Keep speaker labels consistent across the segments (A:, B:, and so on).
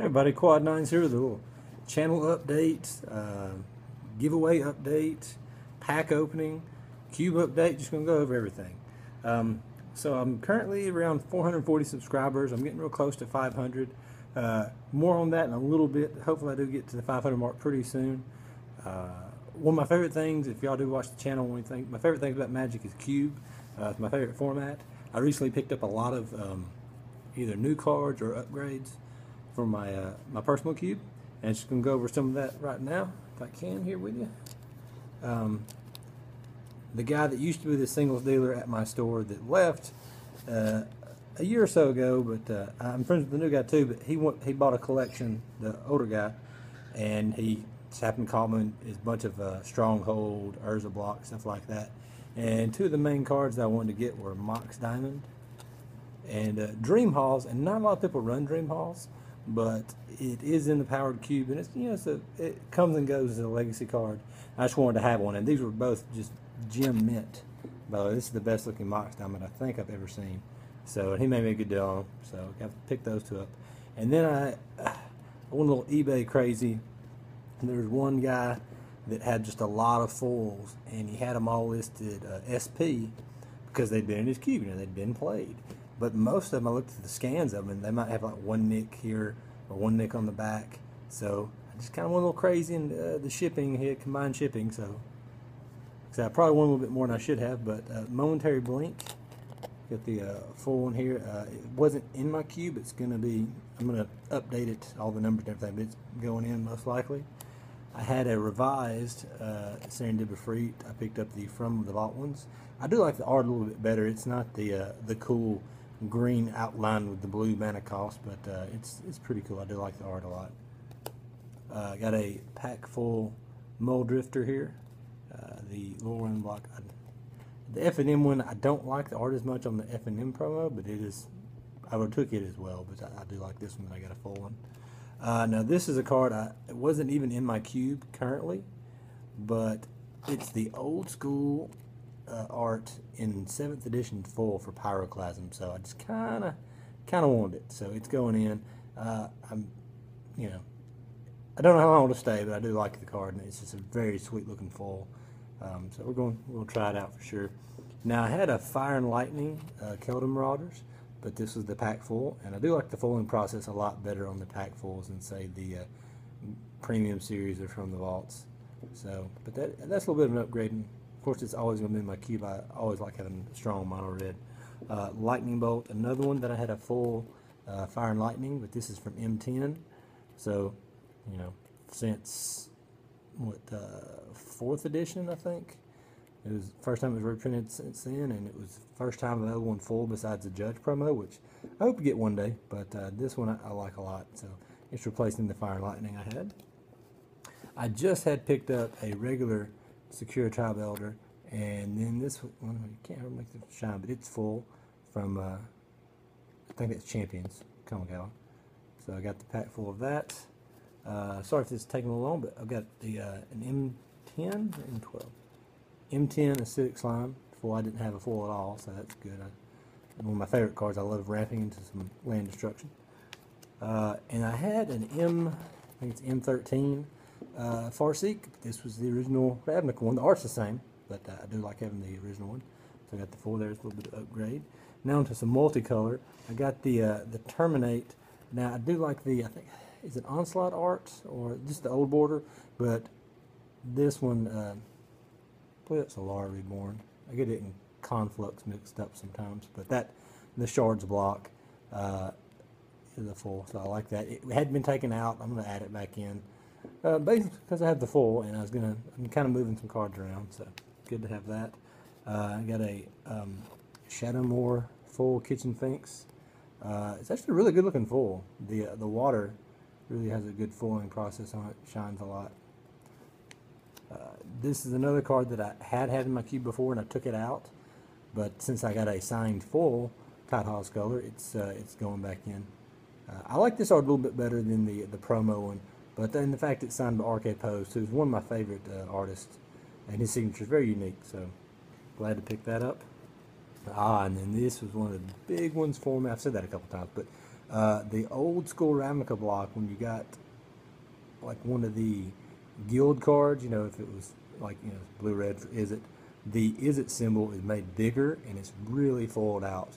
A: everybody, Quad9's here with a little channel update, giveaway update, pack opening, cube update. Just going to go over everything. So I'm currently around 440 subscribers. I'm getting real close to 500. More on that in a little bit. Hopefully I do get to the 500 mark pretty soon. One of my favorite things, if y'all do watch the channel, my favorite things about Magic is Cube. It's my favorite format. I recently picked up a lot of either new cards or upgrades for my my personal cube, and just gonna go over some of that right now if I can here with you. The guy that used to be the singles dealer at my store that left a year or so ago, but I'm friends with the new guy too. But he bought a collection, the older guy, and he just happened to call me his bunch of Stronghold, Urza Block, stuff like that. And two of the main cards that I wanted to get were Mox Diamond and Dream Halls. And not a lot of people run Dream Halls, but it is in the powered cube, and it's it comes and goes as a legacy card. I just wanted to have one, and these were both just gem mint. By the way, this is the best looking Mox Diamond I think I've ever seen. So he made me a good deal on them, so I got to pick those two up. And then I went a little eBay crazy. And there was one guy that had just a lot of foils, and he had them all listed SP because they'd been in his cube, they'd been played. But most of them, I looked at the scans of them, and they might have like one nick here or one nick on the back. So I just kind of went a little crazy in the shipping here, combined shipping. So I probably won a little bit more than I should have. But Momentary Blink, got the full one here. It wasn't in my cube. It's going to be, I'm going to update it, all the numbers and everything, but it's going in most likely. I had a revised Serendipity. I picked up the From the Vault ones. I do like the art a little bit better. It's not the cool green outline with the blue mana cost, but it's pretty cool. I do like the art a lot. Got a pack full Muldrifter here. The Lorwyn block. The F&M one, I don't like the art as much on the F&M promo, but it is. I would took it as well, but I do like this one. I got a full one. Now this is a card it wasn't even in my cube currently, but it's the old school art in 7th edition full for Pyroclasm. So I just kind of wanted it. So it's going in. I don't know how long it'll stay, but I do like the card, and it's just a very sweet looking full. So we'll try it out for sure. Now I had a Fire and Lightning Keldon Marauders, but this was the pack full, and I do like the foiling process a lot better on the pack fulls than say the premium series or From the Vaults. So, but that's a little bit of an upgrade. And of course, it's always going to be in my cube. I always like having strong mono red. Lightning Bolt, another one that I had a full Fire and Lightning, but this is from M10. So, since what 4th edition, I think. It was the first time it was reprinted since then, and it was the first time I've ever won full besides the Judge promo, which I hope to get one day, but this one I like a lot, so it's replacing the Fire and Lightning I had. I just had picked up a regular Secure Tribe Elder, and then this one, you can't really make it shine, but it's full from, I think it's Champions, Kamigawa. So I got the pack full of that. Sorry if this is taking a little long, but I've got the an M10 or M12. M10 Acidic Slime full. I didn't have a full at all, so that's good. One of my favorite cards. I love ramping into some land destruction. And I had an I think it's M13 Farseek. This was the original Ravnica one. The art's the same, but I do like having the original one. So I got the full there. It's a little bit of upgrade. Now into some multicolor. I got the Terminate. Now I do like the, I think, is it Onslaught art or just the old border? But this one, I believe it's Alara Reborn. I get it in Conflux mixed up sometimes, but the Shards block is a full, so I like that. It had been taken out. I'm going to add it back in, basically because I have the full, and I'm kind of moving some cards around, so good to have that. I got a Shadowmoor full Kitchen Finks. It's actually a really good looking full. The water really has a good foiling process on it. Shines a lot. This is another card that I had in my cube before, and I took it out. But since I got a signed full Tidehawk's color, it's going back in. I like this art a little bit better than the promo one, but then the fact it's signed by RK Pose, who's one of my favorite artists, and his signature is very unique. So glad to pick that up. And then this was one of the big ones for me. I've said that a couple times, but The old school Ravnica block, when you got like one of the guild cards, you know, if it was like, you know, blue red for Izzet, the Izzet symbol is made bigger and it's really foiled out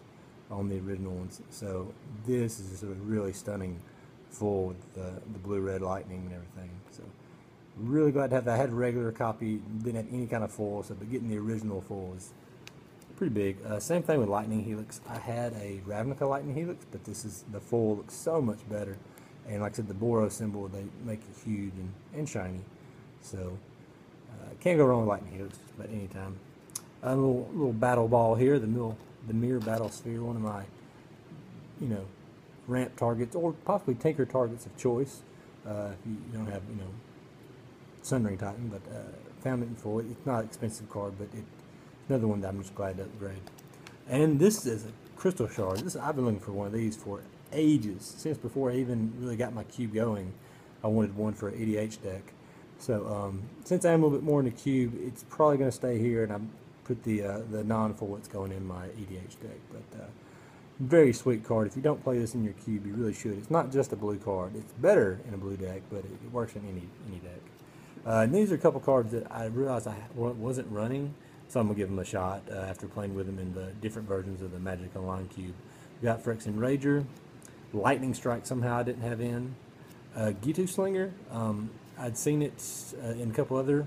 A: on the original ones. So this is just a really stunning foil with the blue red lightning and everything. So really glad to have that. I had a regular copy, didn't have any kind of foil, so but getting the original foil is pretty big. Same thing with Lightning Helix. I had a Ravnica Lightning Helix, but this is, the foil looks so much better. And like I said, the Boros symbol, they make it huge and shiny. So can't go wrong with Lightning Helix just about any time. A little battle ball here, the Mirror Battle Sphere, one of my, you know, ramp targets or possibly tinker targets of choice. If you don't have, you know, Sunring Titan, but found it in full. It's not an expensive card, but it's another one that I'm just glad to upgrade. And this is a Crystal Shard. I've been looking for one of these for ages, since before I even really got my cube going. I wanted one for an EDH deck. So since I'm a little bit more in the cube, it's probably going to stay here, and I put the non-full that's going in my EDH deck. But very sweet card. If you don't play this in your cube, you really should. It's not just a blue card. It's better in a blue deck, but it works in any deck. And these are a couple cards that I realized I wasn't running, so I'm going to give them a shot after playing with them in the different versions of the Magic Online cube. We got Phyrexian Rager, Lightning Strike somehow I didn't have in, Gitu Slinger. I'd seen it in a couple other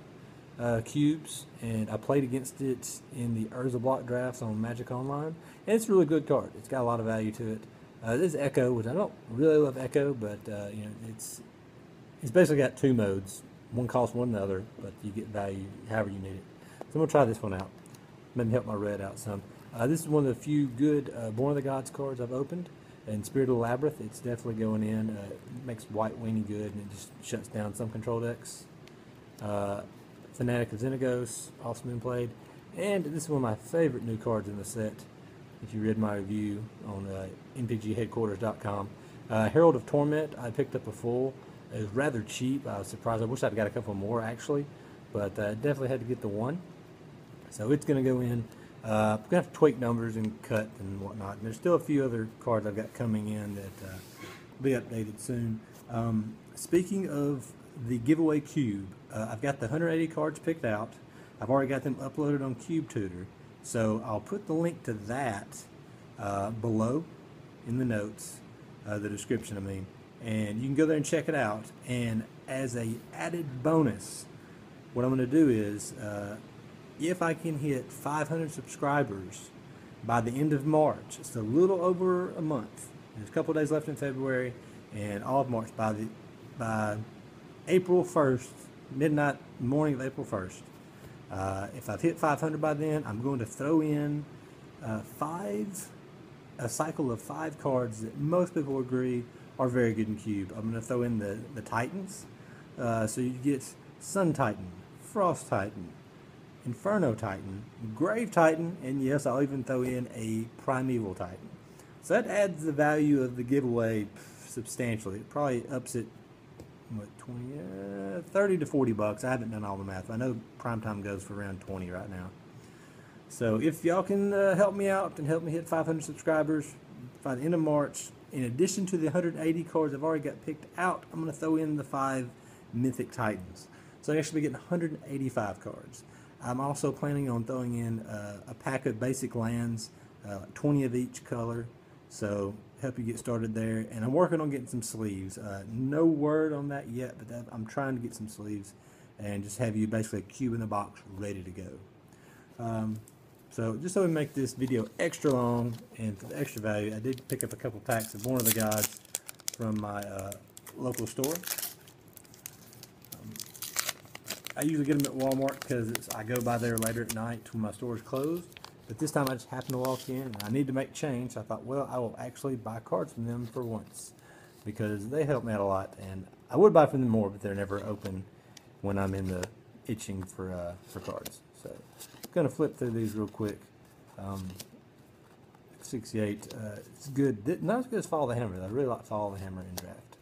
A: cubes, and I played against it in the Urza block drafts on Magic Online, and it's a really good card. It's got a lot of value to it. This is Echo, which I don't really love Echo, but you know, it's basically got two modes. One costs one another, but you get value however you need it. So I'm going to try this one out. Maybe help my red out some. This is one of the few good Born of the Gods cards I've opened. And Spirit of the Labyrinth, it's definitely going in. It makes White Weenie good, and it just shuts down some control decks. Fanatic of Xenagos, also been played. And this is one of my favorite new cards in the set. If you read my review on npgheadquarters.com. Herald of Torment, I picked up a full. It was rather cheap. I was surprised. I wish I'd got a couple more actually, but definitely had to get the one. So it's going to go in. I'm going to have to tweak numbers and cut and whatnot. And there's still a few other cards I've got coming in that will be updated soon. Speaking of the giveaway cube, I've got the 180 cards picked out. I've already got them uploaded on CubeTutor. So I'll put the link to that below in the notes, the description I mean. And you can go there and check it out. And as a added bonus, what I'm going to do is, if I can hit 500 subscribers by the end of March, it's a little over a month. There's a couple of days left in February, and all of March. By April 1st, midnight morning of April 1st, if I've hit 500 by then, I'm going to throw in a cycle of 5 cards that most people agree are very good in cube. I'm going to throw in the Titans. So you get Sun Titan, Frost Titan, Inferno Titan, Grave Titan, and yes, I'll even throw in a Primeval Titan. So that adds the value of the giveaway substantially. It probably ups it, what, 30 to 40 bucks. I haven't done all the math. I know Primetime goes for around 20 right now. So if y'all can help me out and help me hit 500 subscribers by the end of March, in addition to the 180 cards I've already got picked out, I'm going to throw in the 5 Mythic Titans. So I actually be getting 185 cards. I'm also planning on throwing in a pack of basic lands, 20 of each color, so help you get started there. And I'm working on getting some sleeves. No word on that yet, but I'm trying to get some sleeves and just have you basically a cube in the box ready to go. So just so we make this video extra long and for the extra value, I did pick up a couple packs of Born of the Gods from my local store. I usually get them at Walmart because I go by there later at night when my store is closed. But this time I just happened to walk in and I need to make change. So I thought, well, I will actually buy cards from them for once because they help me out a lot. And I would buy from them more, but they're never open when I'm in the itching for cards. So I'm going to flip through these real quick. 68, it's good. Not as good as Fall of the Hammer. I really like Fall of the Hammer in draft.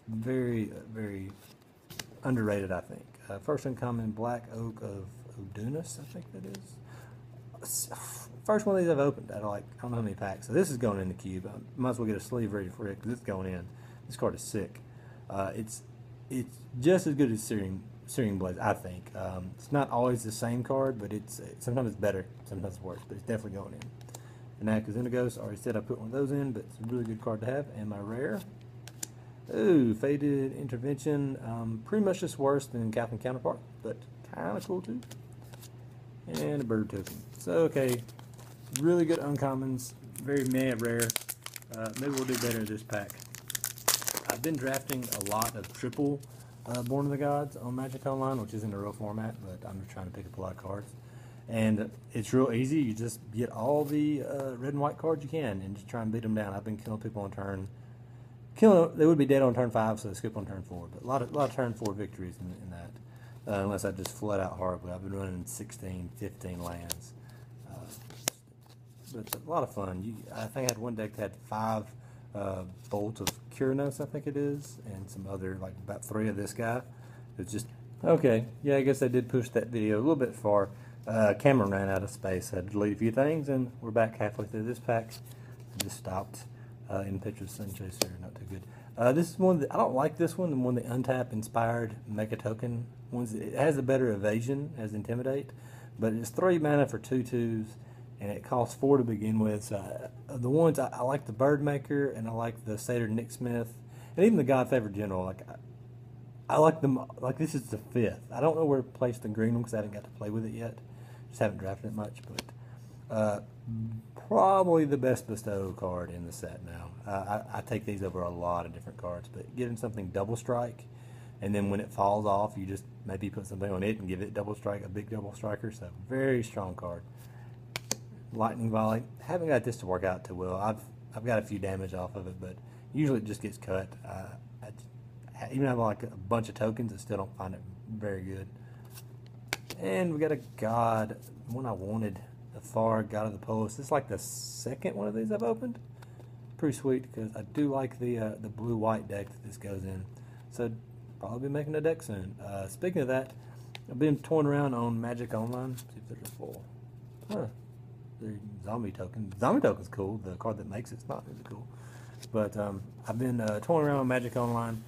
A: Very, very underrated, I think. First uncommon, Black Oak of Odunis, I think that is. First one of these I've opened out of like, I don't know how many packs. So this is going in the cube. I might as well get a sleeve ready for it because it's going in. This card is sick. It's just as good as Searing Blaze, I think. It's not always the same card, but sometimes it's better, sometimes it's worse, but it's definitely going in. Inactive Xenagos, I already said I put one of those in, but it's a really good card to have. And my rare, ooh, Faded Intervention, pretty much just worse than Captain Counterpart, but kind of cool too. And a bird token. So, okay, really good uncommons, very meh rare. Maybe we'll do better in this pack. I've been drafting a lot of triple Born of the Gods on Magic Online, which isn't a real format, but I'm just trying to pick up a lot of cards. And it's real easy. You just get all the red and white cards you can and just try and beat them down. I've been killing people on turn. They would be dead on turn 5, so they skip on turn 4. But a lot of turn 4 victories in that. Unless I just flood out horribly. I've been running 16, 15 lands. But it's a lot of fun. I think I had one deck that had 5 Bolt of Kyranos, I think it is, and some other, like about 3 of this guy. It's just, okay, yeah, I guess I did push that video a little bit far. Camera ran out of space. I had to delete a few things, and we're back halfway through this pack. I just stopped in Picture of Sun Chaser, not too good. This is one that, I don't like this one, the one that Untap inspired Mega Token. It has a better evasion, has Intimidate, but it's 3 mana for 2/2s, and it costs 4 to begin with. So the ones I like the Birdmaker, and I like the Satyr Nicksmith, and even the God-Favored General. Like I like them. Like this is the 5th. I don't know where to place the green one because I haven't got to play with it yet. Just haven't drafted it much, but probably the best bestow card in the set now. I take these over a lot of different cards, but getting something double strike, and then when it falls off, you just maybe put something on it and give it double strike, a big double striker. So very strong card. Lightning Volley. Haven't got this to work out too well. I've got a few damage off of it, but usually it just gets cut. Even though I have like a bunch of tokens, I still don't find it very good. And we got a God, one I wanted, the Far God of the Polis. This is like the second one of these I've opened. Pretty sweet because I do like the blue-white deck that this goes in. So probably be making a deck soon. Speaking of that, I've been toying around on Magic Online. See if there's a full. Huh. Zombie Token. Zombie Token's cool. The card that makes it's not really cool. But I've been toying around with Magic Online.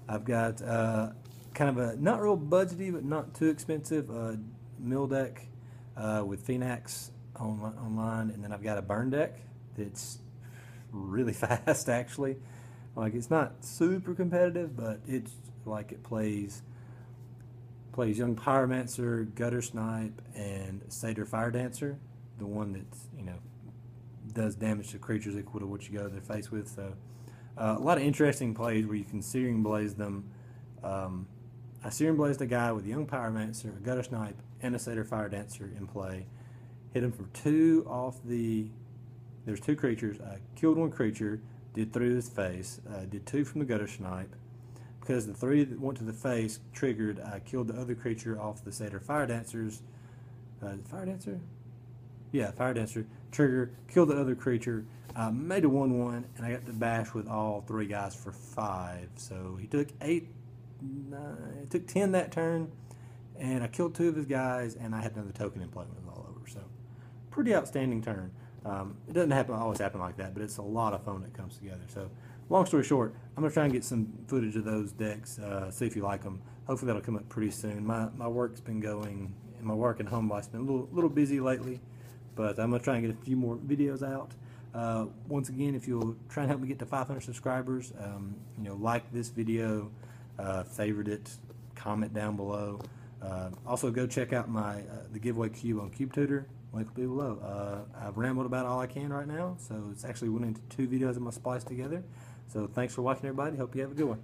A: I've got kind of a not real budgety but not too expensive mill deck with Phoenix online, and then I've got a burn deck that's really fast actually. Like it's not super competitive, but it's like it plays Young Pyromancer, Gutter Snipe, and Satyr Fire Dancer. The one that's, does damage to creatures equal to what you go to their face with. So a lot of interesting plays where you can Searing Blaze them. I Searing Blazed a guy with Young Pyromancer, a Gutter Snipe, and a Satyr Fire Dancer in play. Hit him for 2 off the... There's 2 creatures. I killed 1 creature, did 3 to his face, did 2 from the Gutter Snipe. Because the 3 that went to the face triggered, I killed the other creature off the Satyr Fire Dancers. Fire Dancer? Yeah, Fire Dancer. Trigger, killed the other creature, made a 1/1, and I got to bash with all 3 guys for 5. So he took 8, 9, it took 10 that turn, and I killed 2 of his guys, and I had another token in play when it was all over. So pretty outstanding turn. It doesn't always happen like that, but it's a lot of fun when it comes together. So long story short, I'm going to try and get some footage of those decks, see if you like them. Hopefully that'll come up pretty soon. My work's been going, and my work and home life's been a little busy lately, but I'm going to try and get a few more videos out. Once again, if you'll try and help me get to 500 subscribers, like this video, favorite it, comment down below. Also, go check out the giveaway cube on CubeTutor. Link will be below. I've rambled about all I can right now, so it's actually went into 2 videos I'm going to splice together. So thanks for watching, everybody. Hope you have a good one.